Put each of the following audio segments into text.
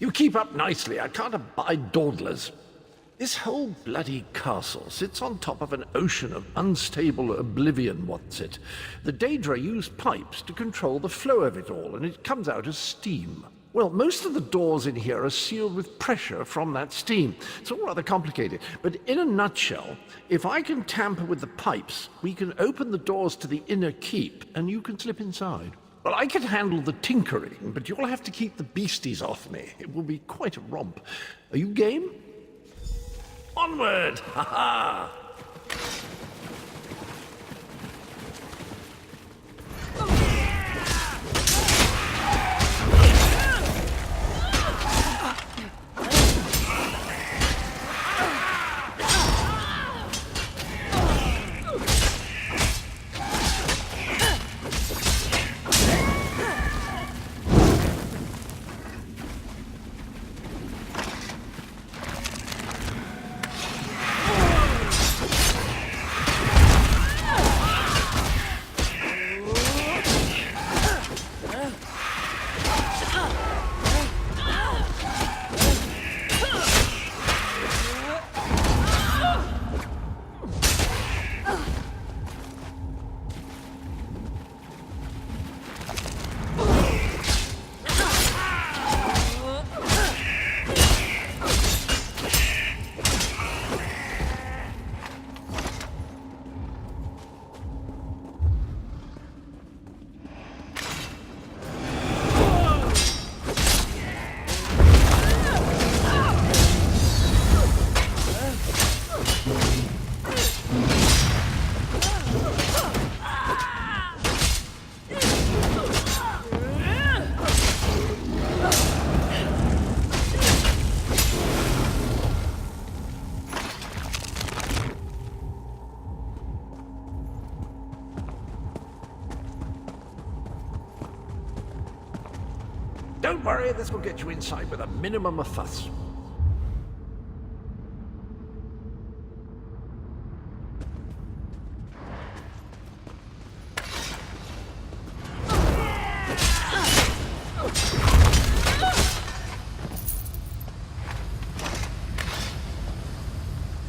You keep up nicely. I can't abide dawdlers. This whole bloody castle sits on top of an ocean of unstable oblivion, what's it? The Daedra use pipes to control the flow of it all, and it comes out as steam. Well, most of the doors in here are sealed with pressure from that steam. It's all rather complicated, but in a nutshell, if I can tamper with the pipes, we can open the doors to the inner keep, and you can slip inside. Well, I can handle the tinkering, but you'll have to keep the beasties off me. It will be quite a romp. Are you game? Onward! Ha ha! Don't worry, this will get you inside with a minimum of fuss.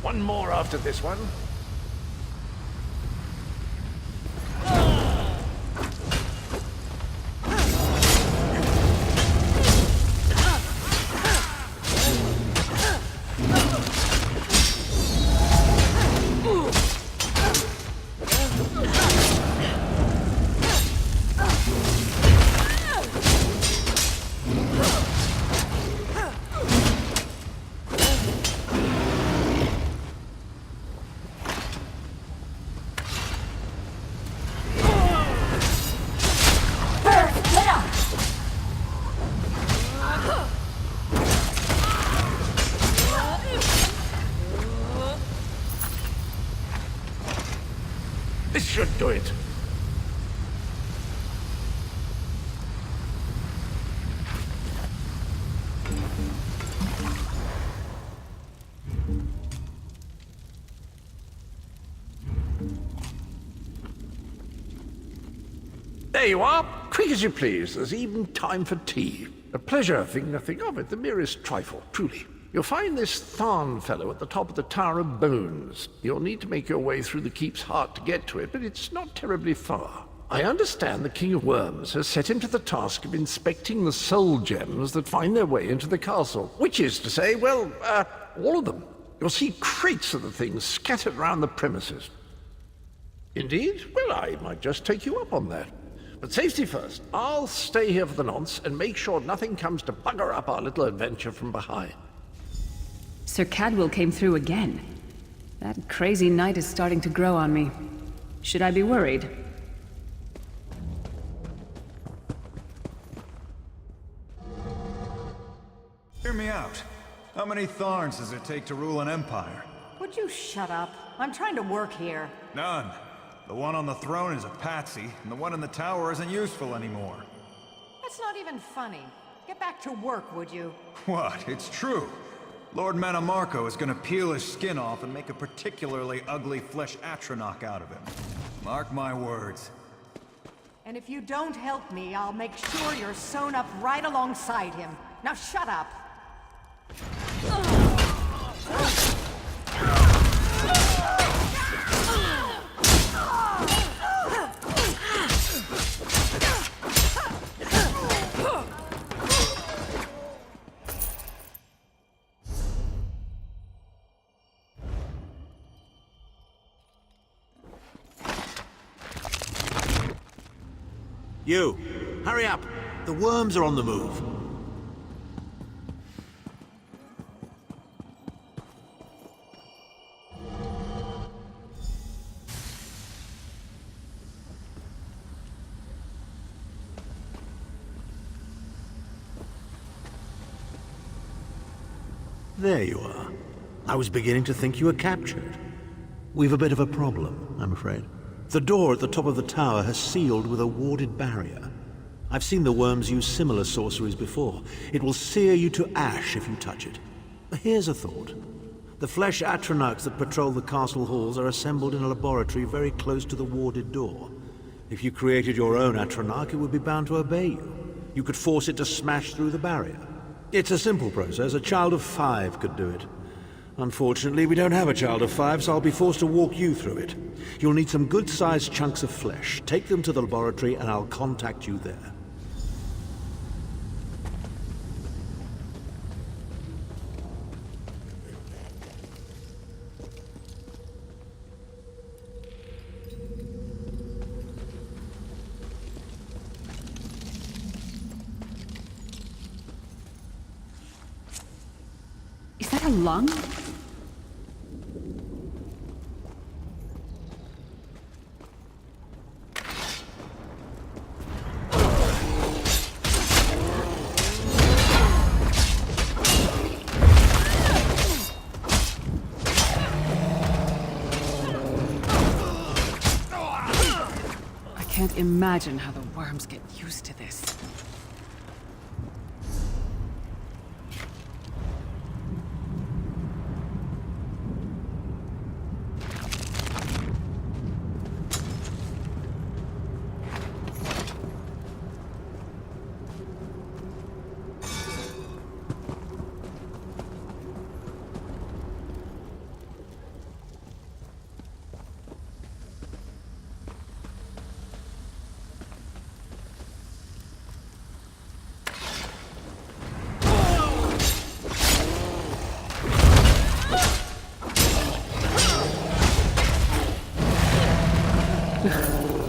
One more after this one. This should do it. There you are. Quick as you please. There's even time for tea. A pleasure, think nothing of it. The merest trifle, truly. You'll find this Tharn fellow at the top of the Tower of Bones. You'll need to make your way through the keep's heart to get to it, but it's not terribly far. I understand the King of Worms has set him to the task of inspecting the soul gems that find their way into the castle, which is to say, well, all of them. You'll see crates of the things scattered around the premises. Indeed? Well, I might just take you up on that. But safety first. I'll stay here for the nonce and make sure nothing comes to bugger up our little adventure from behind. Sir Cadwell came through again. That crazy knight is starting to grow on me. Should I be worried? Hear me out. How many Tharns does it take to rule an empire? Would you shut up? I'm trying to work here. None. The one on the throne is a patsy, and the one in the tower isn't useful anymore. That's not even funny. Get back to work, would you? What? It's true. Lord Manamarco is gonna peel his skin off and make a particularly ugly flesh atronach out of him. Mark my words. And if you don't help me, I'll make sure you're sewn up right alongside him. Now shut up. You, hurry up. The worms are on the move. There you are. I was beginning to think you were captured. We've a bit of a problem, I'm afraid. The door at the top of the tower has sealed with a warded barrier. I've seen the worms use similar sorceries before. It will sear you to ash if you touch it. Here's a thought. The flesh atronachs that patrol the castle halls are assembled in a laboratory very close to the warded door. If you created your own atronach, it would be bound to obey you. You could force it to smash through the barrier. It's a simple process. A child of 5 could do it. Unfortunately, we don't have a child of 5, so I'll be forced to walk you through it. You'll need some good-sized chunks of flesh. Take them to the laboratory and I'll contact you there. Is that a lung? I can't imagine how the worms get used to this.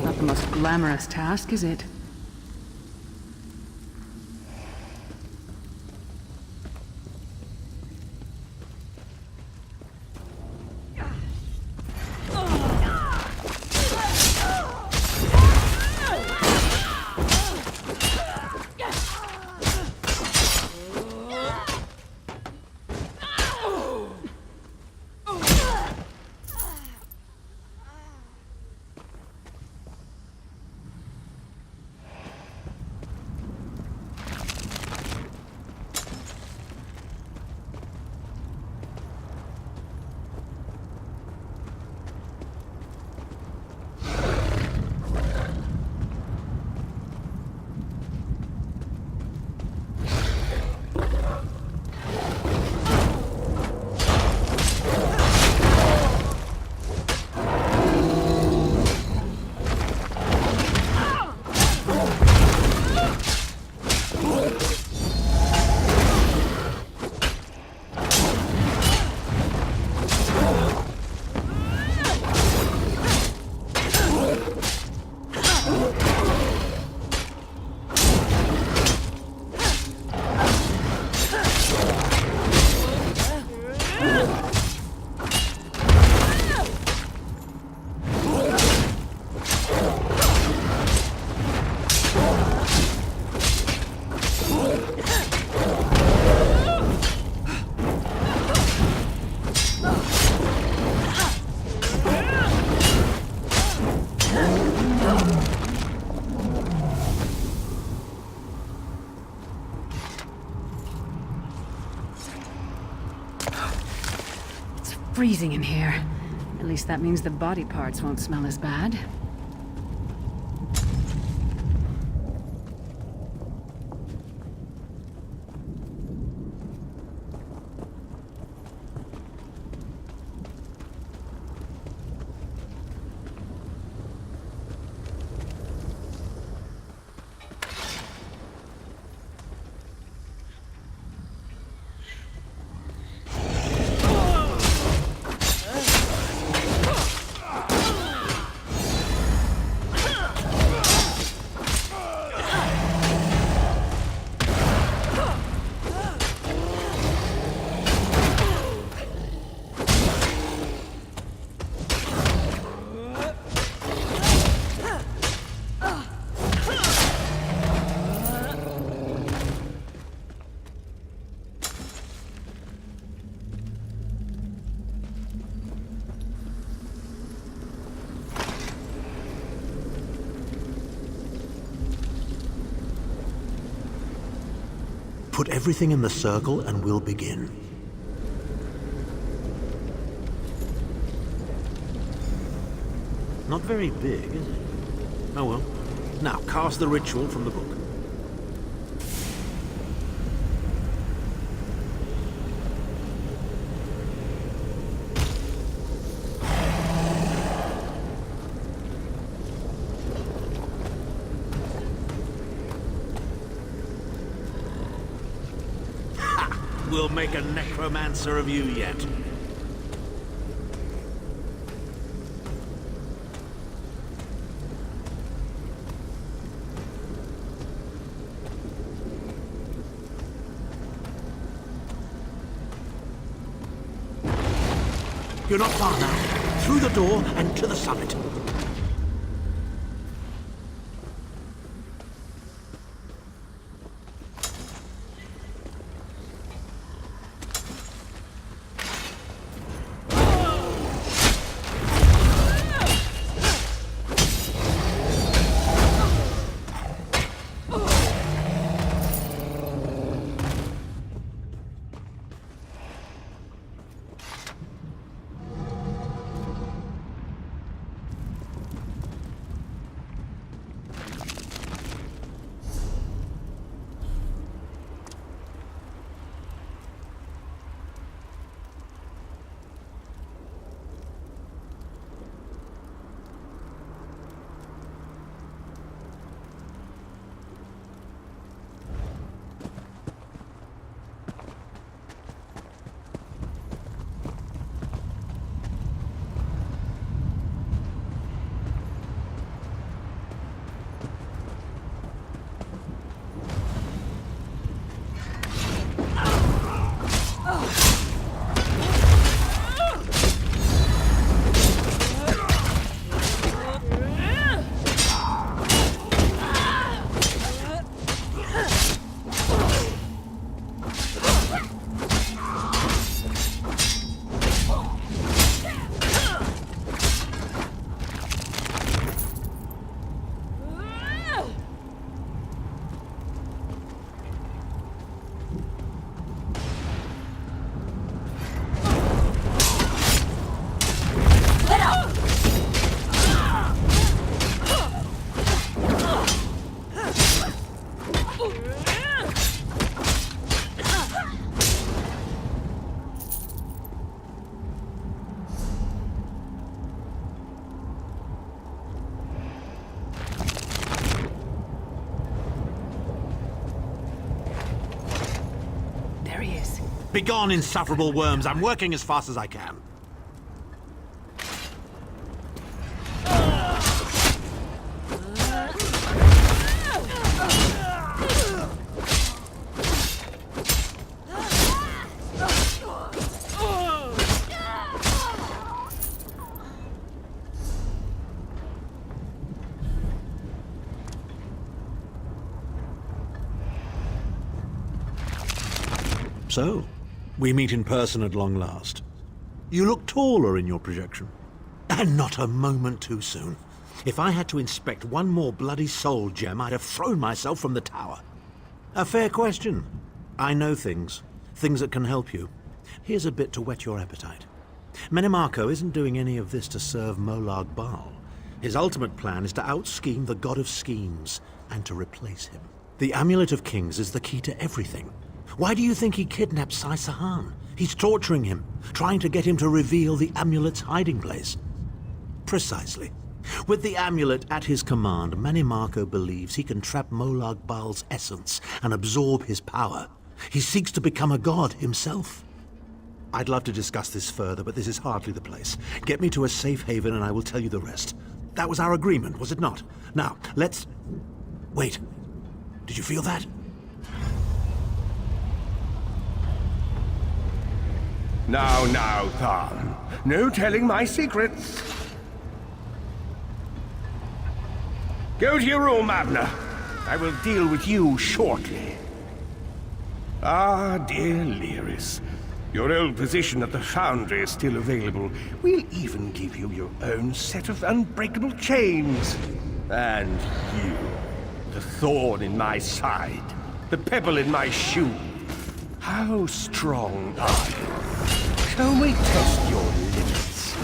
Not the most glamorous task, is it? Freezing in here. At least that means the body parts won't smell as bad. Put everything in the circle and we'll begin. Not very big, is it? Oh well. Now, cast the ritual from the book. Ha! We'll make a necromancer of you yet. You're not far now. Through the door and to the summit. Begone, insufferable worms. I'm working as fast as I can. So, we meet in person at long last. You look taller in your projection. And not a moment too soon. If I had to inspect one more bloody soul gem, I'd have thrown myself from the tower. A fair question. I know things. Things that can help you. Here's a bit to whet your appetite. Menimarco isn't doing any of this to serve Molag Bal. His ultimate plan is to out-scheme the god of schemes, and to replace him. The Amulet of Kings is the key to everything. Why do you think he kidnapped Sai Sahan? He's torturing him, trying to get him to reveal the amulet's hiding place. Precisely. With the amulet at his command, Menimarco believes he can trap Molag Bal's essence and absorb his power. He seeks to become a god himself. I'd love to discuss this further, but this is hardly the place. Get me to a safe haven and I will tell you the rest. That was our agreement, was it not? Now, let's... Wait. Did you feel that? Now, Tharn. No telling my secrets. Go to your room, Abner. I will deal with you shortly. Ah, dear Lyris. Your old position at the Foundry is still available. We'll even give you your own set of unbreakable chains. And you, the thorn in my side, the pebble in my shoe. How strong are you? Shall we test your limits?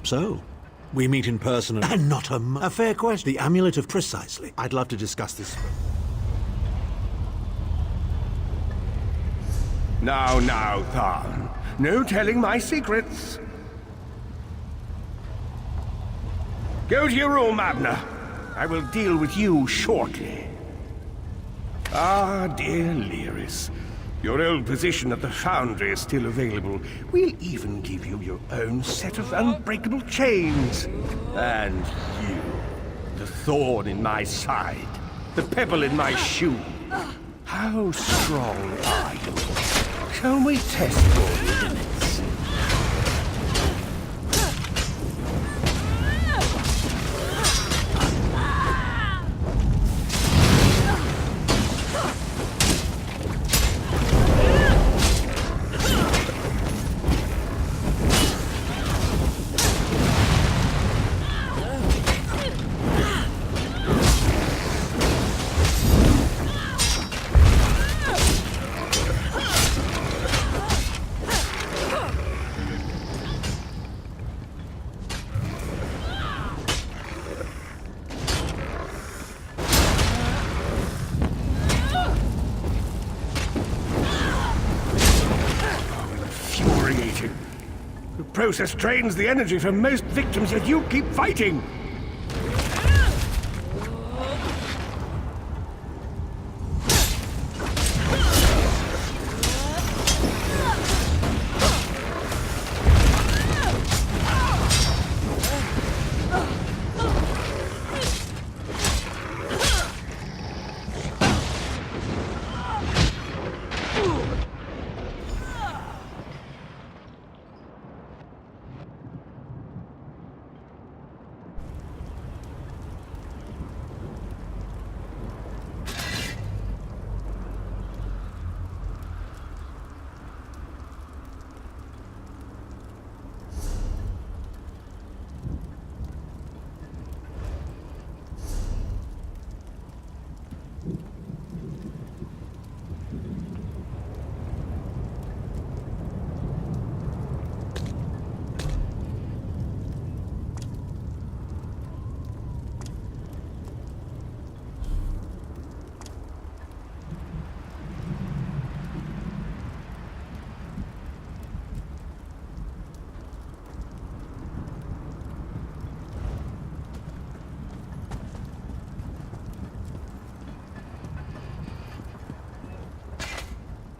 So, we meet in person and not a fair question. The amulet of precisely. I'd love to discuss this. Now, Tharn. No telling my secrets. Go to your room, Abner. I will deal with you shortly. Ah, dear Lyris. Your old position at the Foundry is still available. We'll even give you your own set of unbreakable chains. And you, the thorn in my side, the pebble in my shoe. How strong are you? Shall we test your limits? The process drains the energy from most victims, yet you keep fighting!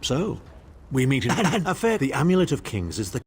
So, we meet in a fair. The amulet of kings is the